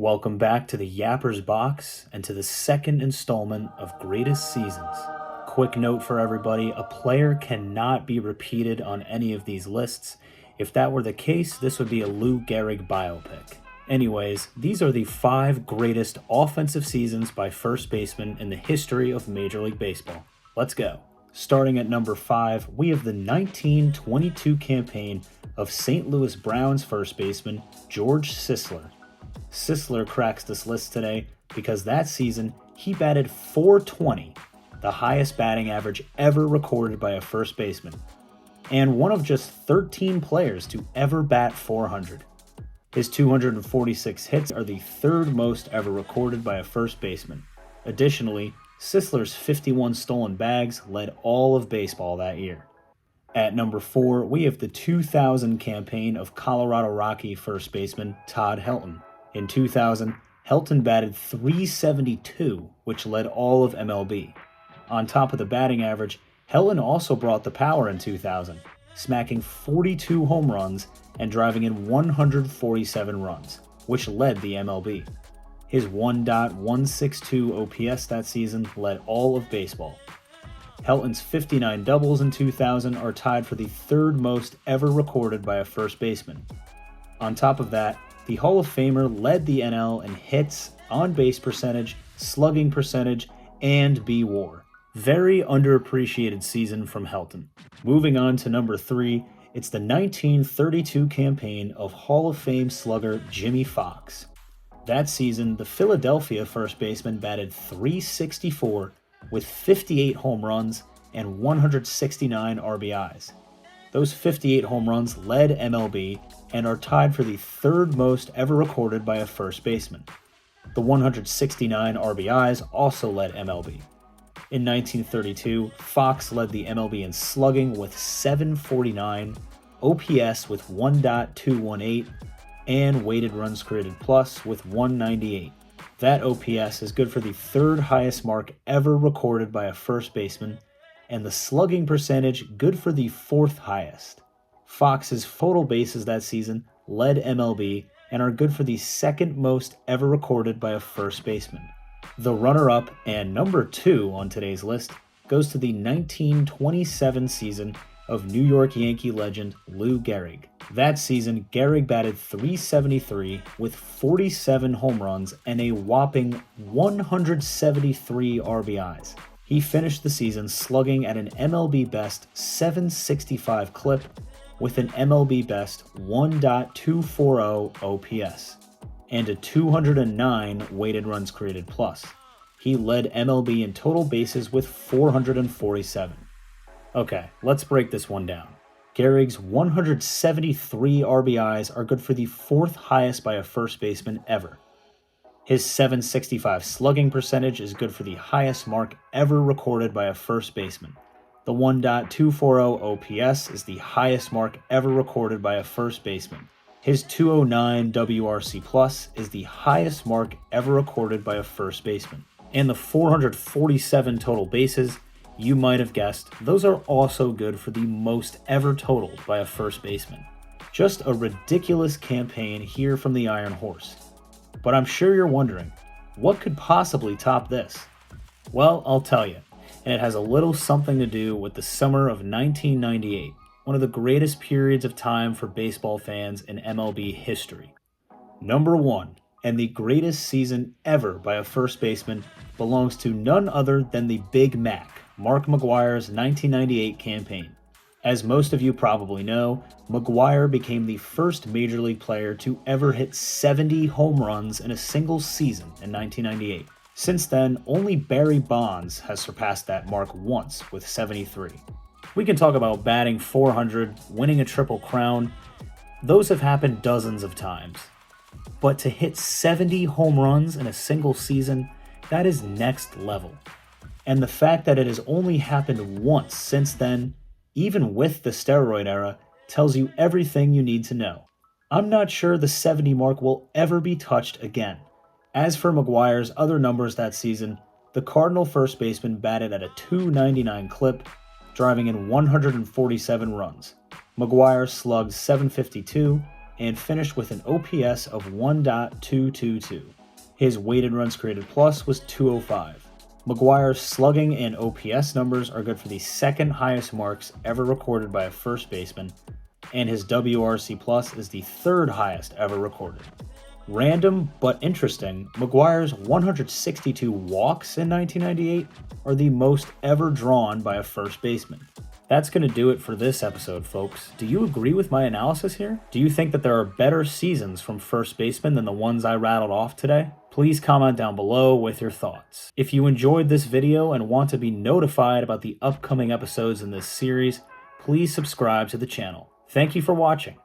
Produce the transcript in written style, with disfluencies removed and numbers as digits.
Welcome back to the Yappers Box and to the second installment of Greatest Seasons. Quick note for everybody, a player cannot be repeated on any of these lists. If that were the case, this would be a Lou Gehrig biopic. Anyways, these are the 5 greatest offensive seasons by first basemen in the history of Major League Baseball. Let's go. Starting at number 5, we have the 1922 campaign of St. Louis Browns first baseman George Sisler. Sisler cracks this list today because that season he batted .420, the highest batting average ever recorded by a first baseman, and one of just 13 players to ever bat .400. His 246 hits are the third most ever recorded by a first baseman. Additionally, Sisler's 51 stolen bags led all of baseball that year. At number 4, we have the 2000 campaign of Colorado Rocky first baseman Todd Helton. In 2000, Helton batted .372, which led all of MLB. On top of the batting average, Helton also brought the power in 2000, smacking 42 home runs and driving in 147 runs, which led the MLB. His .162 OPS that season led all of baseball. Helton's 59 doubles in 2000 are tied for the third most ever recorded by a first baseman. On top of that, the Hall of Famer led the NL in hits, on-base percentage, slugging percentage, and B-WAR. Very underappreciated season from Helton. Moving on to number 3, it's the 1932 campaign of Hall of Fame slugger Jimmie Foxx. That season, the Philadelphia first baseman batted .364 with 58 home runs and 169 RBIs. Those 58 home runs led MLB and are tied for the third most ever recorded by a first baseman. The 169 RBIs also led MLB. In 1932, Foxx led the MLB in slugging with .749, OPS with .218, and weighted runs created plus with .198. That OPS is good for the third highest mark ever recorded by a first baseman, and the slugging percentage good for the fourth highest. Fox's total bases that season led MLB and are good for the second most ever recorded by a first baseman. The runner-up and number 2 on today's list goes to the 1927 season of New York Yankee legend Lou Gehrig. That season, Gehrig batted .373 with 47 home runs and a whopping 173 RBIs. He finished the season slugging at an MLB best .765 clip with an MLB best .1.240 OPS and a 209 weighted runs created plus. He led MLB in total bases with 447. Okay, let's break this one down. Gehrig's 173 RBIs are good for the fourth highest by a first baseman ever. His .765 slugging percentage is good for the highest mark ever recorded by a first baseman. The .240 OPS is the highest mark ever recorded by a first baseman. His .209 WRC plus is the highest mark ever recorded by a first baseman. And the 447 total bases, you might have guessed, those are also good for the most ever totaled by a first baseman. Just a ridiculous campaign here from the Iron Horse. But I'm sure you're wondering, what could possibly top this? Well, I'll tell you, and it has a little something to do with the summer of 1998, one of the greatest periods of time for baseball fans in MLB history. Number 1, and the greatest season ever by a first baseman, belongs to none other than the Big Mac, Mark McGwire's 1998 campaign. As most of you probably know, McGwire became the first Major League player to ever hit 70 home runs in a single season in 1998. Since then, only Barry Bonds has surpassed that mark once with 73. We can talk about batting .400, winning a Triple Crown. Those have happened dozens of times. But to hit 70 home runs in a single season, that is next level. And the fact that it has only happened once since then, even with the steroid era, tells you everything you need to know. I'm not sure the 70 mark will ever be touched again. As for McGwire's other numbers that season, the Cardinal first baseman batted at a .299 clip, driving in 147 runs. McGwire slugged .752, and finished with an OPS of 1.222. His weighted runs created plus was 205. McGwire's slugging and OPS numbers are good for the second highest marks ever recorded by a first baseman, and his WRC plus is the third highest ever recorded. Random but interesting, McGwire's 162 walks in 1998 are the most ever drawn by a first baseman. That's going to do it for this episode, folks. Do you agree with my analysis here? Do you think that there are better seasons from first basemen than the ones I rattled off today? Please comment down below with your thoughts. If you enjoyed this video and want to be notified about the upcoming episodes in this series, please subscribe to the channel. Thank you for watching.